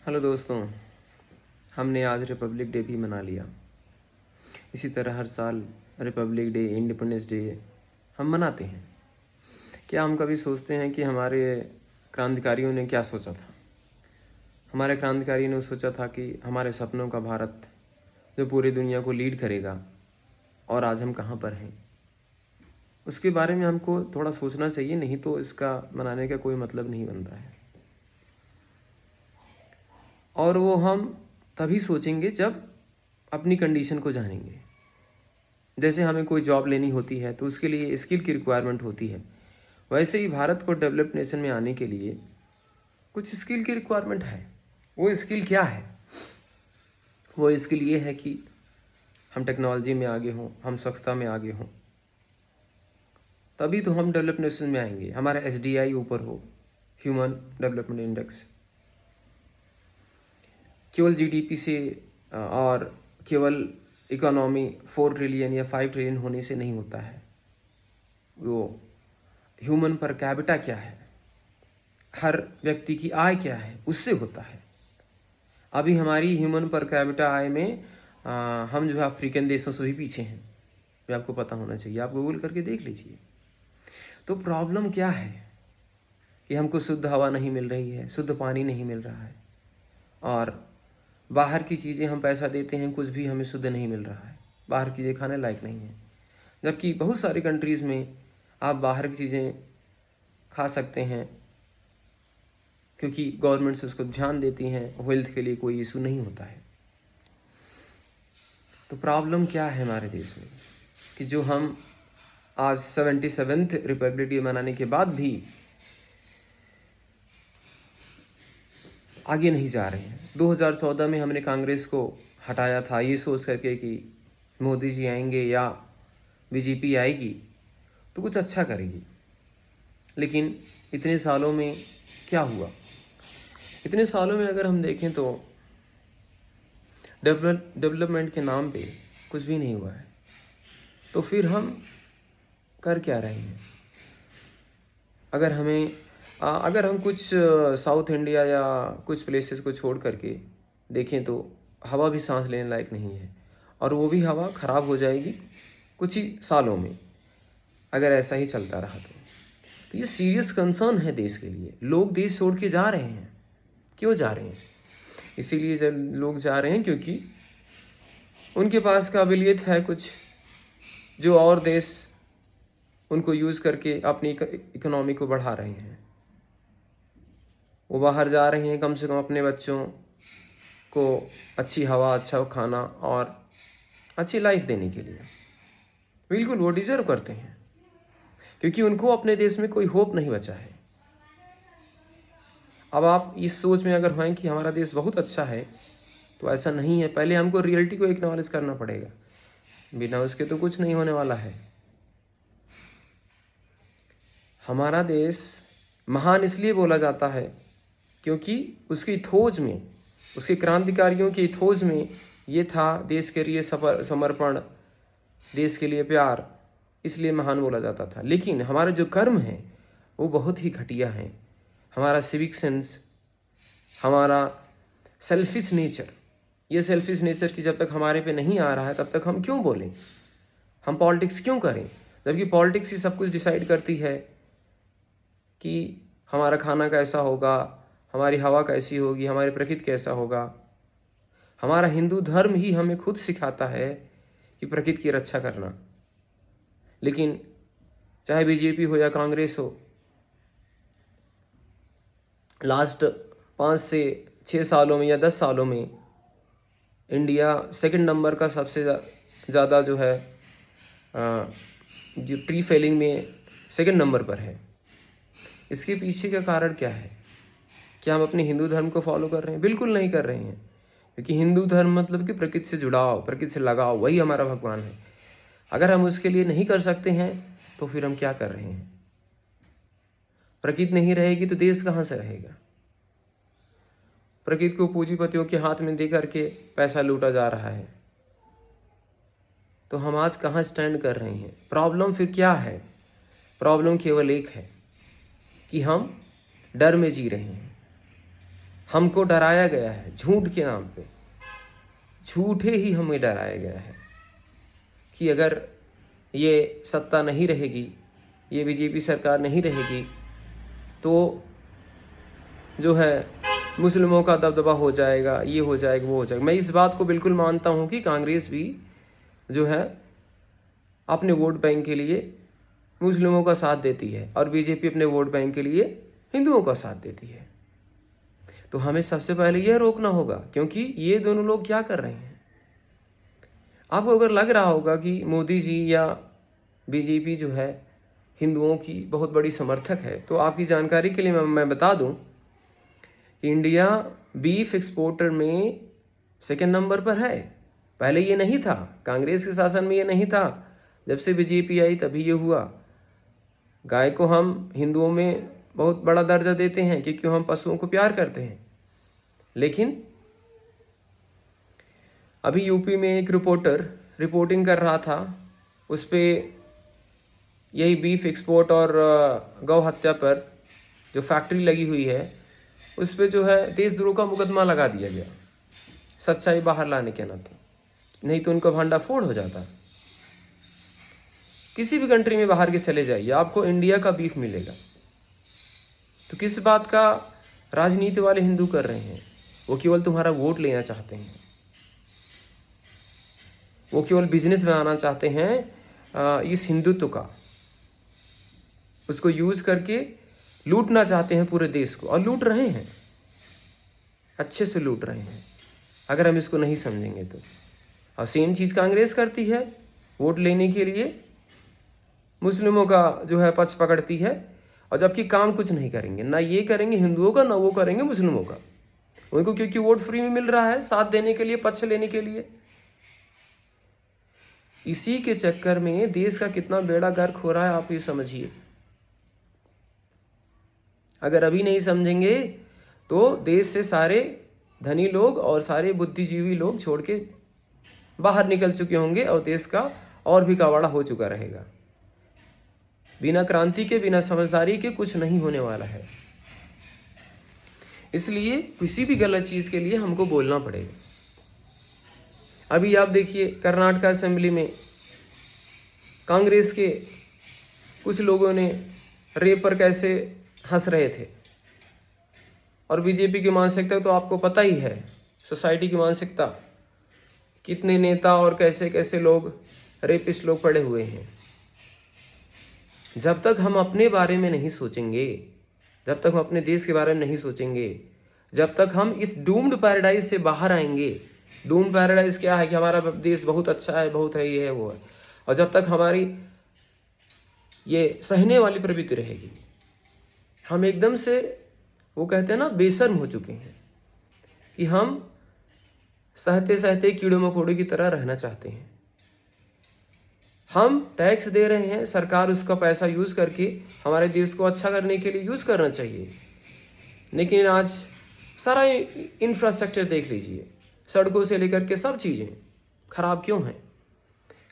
Hello दोस्तों, हमने आज रिपब्लिक डे भी मना लिया। इसी तरह हर साल रिपब्लिक डे, इंडिपेंडेंस डे हम मनाते हैं। क्या हम कभी सोचते हैं कि हमारे क्रांतिकारियों ने क्या सोचा था? हमारे क्रांतिकारियों ने सोचा था कि हमारे सपनों का भारत जो पूरी दुनिया को लीड करेगा, और आज हम कहाँ पर हैं उसके बारे में हमको थोड़ा सोचना चाहिए, नहीं तो इसका मनाने का कोई मतलब नहीं बनता है। और वो हम तभी सोचेंगे जब अपनी कंडीशन को जानेंगे। जैसे हमें कोई जॉब लेनी होती है तो उसके लिए स्किल की रिक्वायरमेंट होती है, वैसे ही भारत को डेवलप्ड नेशन में आने के लिए कुछ स्किल की रिक्वायरमेंट है। वो स्किल क्या है? वो स्किल ये है कि हम टेक्नोलॉजी में आगे हों, हम स्वच्छता में आगे हों, तभी तो हम डेवलप्ड नेशन में आएंगे। हमारा SDI ऊपर हो, ह्यूमन डेवलपमेंट इंडेक्स। केवल GDP से और केवल इकोनॉमी 4 ट्रिलियन या 5 ट्रिलियन होने से नहीं होता है। वो ह्यूमन पर कैपिटा क्या है, हर व्यक्ति की आय क्या है, उससे होता है। अभी हमारी ह्यूमन पर कैपिटा आय में हम जो है अफ्रीकन देशों से भी पीछे हैं। ये आपको पता होना चाहिए, आप गूगल करके देख लीजिए। तो प्रॉब्लम क्या है कि हमको शुद्ध हवा नहीं मिल रही है, शुद्ध पानी नहीं मिल रहा है, और बाहर की चीज़ें हम पैसा देते हैं, कुछ भी हमें शुद्ध नहीं मिल रहा है। बाहर की चीज़ें खाने लायक नहीं है, जबकि बहुत सारी कंट्रीज़ में आप बाहर की चीज़ें खा सकते हैं, क्योंकि गवर्नमेंट से उसको ध्यान देती हैं, हेल्थ के लिए कोई इशू नहीं होता है। तो प्रॉब्लम क्या है हमारे देश में कि जो हम आज 77th रिपब्लिक डे मनाने के बाद भी आगे नहीं जा रहे हैं। 2014 में हमने कांग्रेस को हटाया था ये सोच करके कि मोदी जी आएंगे या BJP आएगी तो कुछ अच्छा करेगी, लेकिन इतने सालों में क्या हुआ? इतने सालों में अगर हम देखें तो डेवलपमेंट के नाम पे कुछ भी नहीं हुआ है। तो फिर हम कर क्या रहे हैं? अगर हम कुछ साउथ इंडिया या कुछ प्लेसेस को छोड़ करके देखें तो हवा भी सांस लेने लायक नहीं है, और वो भी हवा ख़राब हो जाएगी कुछ ही सालों में अगर ऐसा ही चलता रहा तो ये सीरियस कंसर्न है देश के लिए। लोग देश छोड़ के जा रहे हैं। क्यों जा रहे हैं? इसीलिए जब लोग जा रहे हैं क्योंकि उनके पास काबिलियत है कुछ, जो और देश उनको यूज़ करके अपनी इकोनॉमी को बढ़ा रहे हैं। वो बाहर जा रहे हैं कम से कम अपने बच्चों को अच्छी हवा, अच्छा खाना और अच्छी लाइफ देने के लिए। बिल्कुल वो डिज़र्व करते हैं, क्योंकि उनको अपने देश में कोई होप नहीं बचा है। अब आप इस सोच में अगर हैं कि हमारा देश बहुत अच्छा है, तो ऐसा नहीं है। पहले हमको रियलिटी को एक्नॉलेज करना पड़ेगा, बिना उसके तो कुछ नहीं होने वाला है। हमारा देश महान इसलिए बोला जाता है क्योंकि उसकी खोज में, उसके क्रांतिकारियों की खोज में ये था देश के लिए समर्पण, देश के लिए प्यार, इसलिए महान बोला जाता था। लेकिन हमारे जो कर्म हैं वो बहुत ही घटिया हैं। हमारा सिविक सेंस, हमारा सेल्फिश नेचर, ये सेल्फिश नेचर की जब तक हमारे पे नहीं आ रहा है तब तक हम क्यों बोलें, हम पॉलिटिक्स क्यों करें? जबकि पॉलिटिक्स ही सब कुछ डिसाइड करती है कि हमारा खाना कैसा होगा, हमारी हवा कैसी होगी, हमारी प्रकृति कैसा होगा। हमारा हिंदू धर्म ही हमें खुद सिखाता है कि प्रकृति की रक्षा करना। लेकिन चाहे BJP हो या कांग्रेस हो, लास्ट 5 से 6 सालों में या 10 सालों में इंडिया सेकंड नंबर का सबसे ज़्यादा जो है जो ट्री फेलिंग में सेकंड नंबर पर है। इसके पीछे का कारण क्या है? क्या हम अपने हिंदू धर्म को फॉलो कर रहे हैं? बिल्कुल नहीं कर रहे हैं, क्योंकि हिंदू धर्म मतलब कि प्रकृति से जुड़ाव, प्रकृति से लगाव, वही हमारा भगवान है। अगर हम उसके लिए नहीं कर सकते हैं तो फिर हम क्या कर रहे हैं? प्रकृति नहीं रहेगी तो देश कहाँ से रहेगा? प्रकृति को पूंजीपतियों के हाथ में दे करके पैसा लूटा जा रहा है। तो हम आज कहाँ स्टैंड कर रहे हैं? प्रॉब्लम फिर क्या है? प्रॉब्लम केवल एक है कि हम डर में जी रहे हैं। हमको डराया गया है झूठ के नाम पे, झूठे ही हमें डराया गया है कि अगर ये सत्ता नहीं रहेगी, ये बीजेपी सरकार नहीं रहेगी तो जो है मुस्लिमों का दबदबा हो जाएगा, ये हो जाएगा, वो हो जाएगा। मैं इस बात को बिल्कुल मानता हूँ कि कांग्रेस भी जो है अपने वोट बैंक के लिए मुस्लिमों का साथ देती है और बीजेपी अपने वोट बैंक के लिए हिंदुओं का साथ देती है। तो हमें सबसे पहले यह रोकना होगा, क्योंकि ये दोनों लोग क्या कर रहे हैं। आपको अगर लग रहा होगा कि मोदी जी या बीजेपी जो है हिंदुओं की बहुत बड़ी समर्थक है, तो आपकी जानकारी के लिए मैं बता दूं कि इंडिया बीफ एक्सपोर्टर में सेकंड नंबर पर है। पहले ये नहीं था, कांग्रेस के शासन में ये नहीं था, जब से बीजेपी आई तभी ये हुआ। गाय को हम हिंदुओं में बहुत बड़ा दर्जा देते हैं क्योंकि हम पशुओं को प्यार करते हैं, लेकिन अभी यूपी में एक रिपोर्टर रिपोर्टिंग कर रहा था, उस पर यही बीफ एक्सपोर्ट और गौ हत्या पर जो फैक्ट्री लगी हुई है उस पर जो है देशद्रोह का मुकदमा लगा दिया गया, सच्चाई बाहर लाने के नाते, नहीं तो उनका भंडाफोड़ हो जाता। किसी भी कंट्री में बाहर के चले जाइए, आपको इंडिया का बीफ मिलेगा। तो किस बात का राजनीति वाले हिंदू कर रहे हैं? वो केवल तुम्हारा वोट लेना चाहते हैं, वो केवल बिजनेस बनाना चाहते हैं इस हिंदुत्व का, उसको यूज करके लूटना चाहते हैं पूरे देश को, और लूट रहे हैं, अच्छे से लूट रहे हैं अगर हम इसको नहीं समझेंगे तो। और सेम चीज़ कांग्रेस करती है, वोट लेने के लिए मुस्लिमों का जो है पक्ष पकड़ती है, और जबकि काम कुछ नहीं करेंगे, ना ये करेंगे हिंदुओं का, ना वो करेंगे मुस्लिमों का। उनको क्योंकि वोट फ्री में मिल रहा है साथ देने के लिए, पक्ष लेने के लिए। इसी के चक्कर में देश का कितना बेड़ा गर्क हो रहा है, आप ये समझिए। अगर अभी नहीं समझेंगे तो देश से सारे धनी लोग और सारे बुद्धिजीवी लोग छोड़ के बाहर निकल चुके होंगे और देश का और भी कबाड़ा हो चुका रहेगा। बिना क्रांति के, बिना समझदारी के कुछ नहीं होने वाला है। इसलिए किसी भी गलत चीज के लिए हमको बोलना पड़ेगा। अभी आप देखिए कर्नाटक असेंबली में कांग्रेस के कुछ लोगों ने रेप पर कैसे हंस रहे थे, और बीजेपी की मानसिकता तो आपको पता ही है, सोसाइटी की मानसिकता, कितने नेता और कैसे कैसे लोग रेपिस्ट लोग पड़े हुए हैं। जब तक हम अपने बारे में नहीं सोचेंगे, जब तक हम अपने देश के बारे में नहीं सोचेंगे, जब तक हम इस डूम्ड पैराडाइज से बाहर आएंगे। डूम्ड पैराडाइज क्या है कि हमारा देश बहुत अच्छा है, बहुत है, ये है, वो है, और जब तक हमारी ये सहने वाली प्रवृत्ति रहेगी, हम एकदम से, वो कहते हैं ना, बेशर्म हो चुके हैं कि हम सहते सहते कीड़े मकोड़े की तरह रहना चाहते हैं। हम टैक्स दे रहे हैं, सरकार उसका पैसा यूज करके हमारे देश को अच्छा करने के लिए यूज करना चाहिए, लेकिन आज सारा इंफ्रास्ट्रक्चर देख लीजिए, सड़कों से लेकर के सब चीजें खराब क्यों हैं?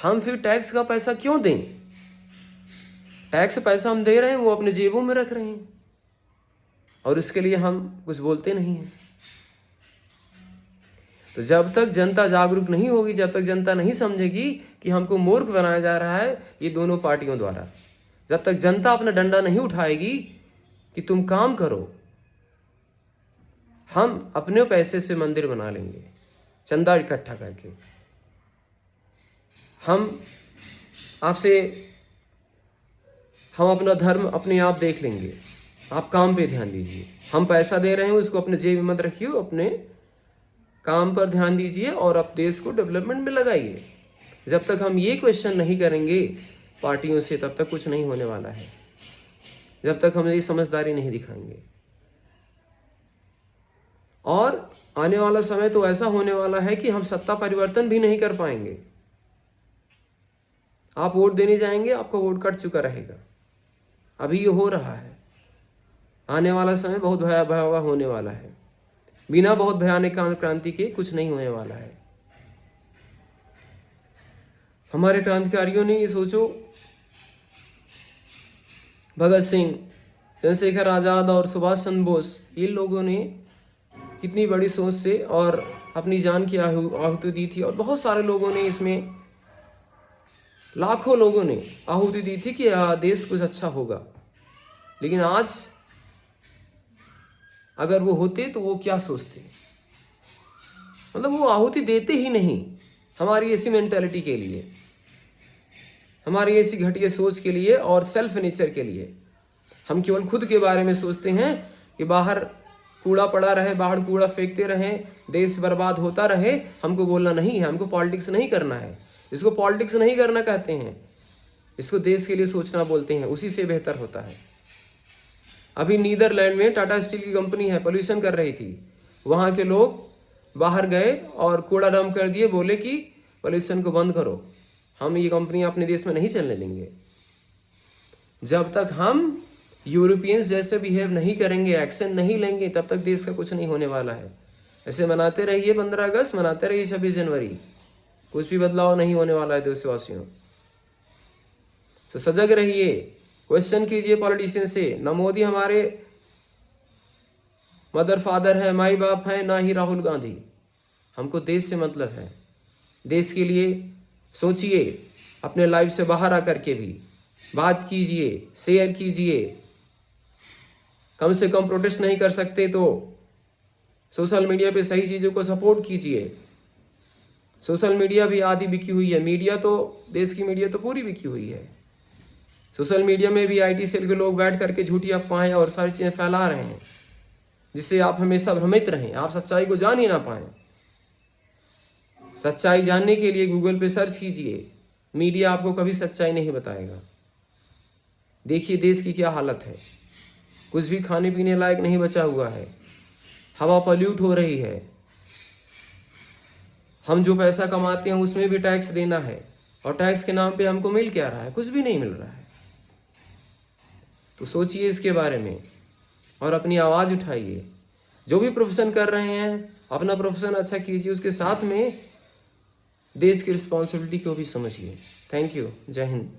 हम फिर टैक्स का पैसा क्यों दें? टैक्स पैसा हम दे रहे हैं, वो अपने जेबों में रख रहे हैं, और उसके लिए हम कुछ बोलते नहीं हैं। तो जब तक जनता जागरूक नहीं होगी, जब तक जनता नहीं समझेगी कि हमको मूर्ख बनाया जा रहा है ये दोनों पार्टियों द्वारा, जब तक जनता अपना डंडा नहीं उठाएगी कि तुम काम करो, हम अपने पैसे से मंदिर बना लेंगे चंदा इकट्ठा करके, हम अपना धर्म अपने आप देख लेंगे, आप काम पे ध्यान दीजिए। हम पैसा दे रहे हैं, उसको अपने जेब में मत रखिए, अपने काम पर ध्यान दीजिए और अब देश को डेवलपमेंट में लगाइए। जब तक हम ये क्वेश्चन नहीं करेंगे पार्टियों से, तब तक कुछ नहीं होने वाला है, जब तक हम ये समझदारी नहीं दिखाएंगे। और आने वाला समय तो ऐसा होने वाला है कि हम सत्ता परिवर्तन भी नहीं कर पाएंगे। आप वोट देने जाएंगे, आपका वोट कट चुका रहेगा। अभी ये हो रहा है, आने वाला समय बहुत भयावह होने वाला है। बिना बहुत भयानक क्रांति के कुछ नहीं होने वाला है। हमारे क्रांतिकारियों ने, ये सोचो, भगत सिंह, चंद्रशेखर आजाद और सुभाष चंद्र बोस, ये लोगों ने कितनी बड़ी सोच से और अपनी जान की आहुति दी थी, और बहुत सारे लोगों ने इसमें, लाखों लोगों ने आहुति दी थी कि देश कुछ अच्छा होगा। लेकिन आज अगर वो होते तो वो क्या सोचते, मतलब वो आहुति देते ही नहीं हमारी ऐसी मेंटालिटी के लिए, हमारी ऐसी घटिया सोच के लिए और सेल्फ नेचर के लिए। हम केवल खुद के बारे में सोचते हैं कि बाहर कूड़ा पड़ा रहे, बाहर कूड़ा फेंकते रहें, देश बर्बाद होता रहे। हमको बोलना नहीं है, हमको पॉलिटिक्स नहीं करना है। इसको पॉलिटिक्स नहीं करना कहते हैं, इसको देश के लिए सोचना बोलते हैं, उसी से बेहतर होता है। अभी नीदरलैंड में टाटा स्टील की कंपनी है, पोल्यूशन कर रही थी। वहाँ के लोग बाहर गए और कूड़ा डंप कर दिए, बोले कि पोल्यूशन को बंद करो, हम ये कंपनी अपने देश में नहीं चलने देंगे। जब तक हम यूरोपियंस जैसे बिहेव नहीं करेंगे, एक्शन नहीं लेंगे, तब तक देश का कुछ नहीं होने वाला है। ऐसे मनाते रहिए 15 अगस्त, मनाते रहिए 26 जनवरी, कुछ भी बदलाव नहीं होने वाला है देशवासियों। तो सजग रहिए, क्वेश्चन कीजिए पॉलिटिशियन से। न मोदी हमारे मदर फादर है, माई बाप है, ना ही राहुल गांधी। हमको देश से मतलब है। देश के लिए सोचिए, अपने लाइफ से बाहर आकर के भी बात कीजिए, शेयर कीजिए। कम से कम प्रोटेस्ट नहीं कर सकते तो सोशल मीडिया पे सही चीज़ों को सपोर्ट कीजिए। सोशल मीडिया भी आधी बिकी हुई है, मीडिया तो, देश की मीडिया तो पूरी बिकी हुई है। सोशल मीडिया में भी IT सेल के लोग बैठ करके झूठी अफवाहें और सारी चीज़ें फैला रहे हैं, जिससे आप हमेशा भ्रमित रहें, आप सच्चाई को जान ही ना पाएं। सच्चाई जानने के लिए गूगल पे सर्च कीजिए, मीडिया आपको कभी सच्चाई नहीं बताएगा। देखिए देश की क्या हालत है, कुछ भी खाने पीने लायक नहीं बचा हुआ है, हवा पॉल्यूट हो रही है। हम जो पैसा कमाते हैं उसमें भी टैक्स देना है, और टैक्स के नाम पे हमको मिल क्या रहा है, कुछ भी नहीं मिल रहा है। तो सोचिए इसके बारे में और अपनी आवाज़ उठाइए। जो भी प्रोफेशन कर रहे हैं, अपना प्रोफेशन अच्छा कीजिए, उसके साथ में देश की रिस्पॉन्सिबिलिटी को भी समझिए। Thank you. जय हिंद।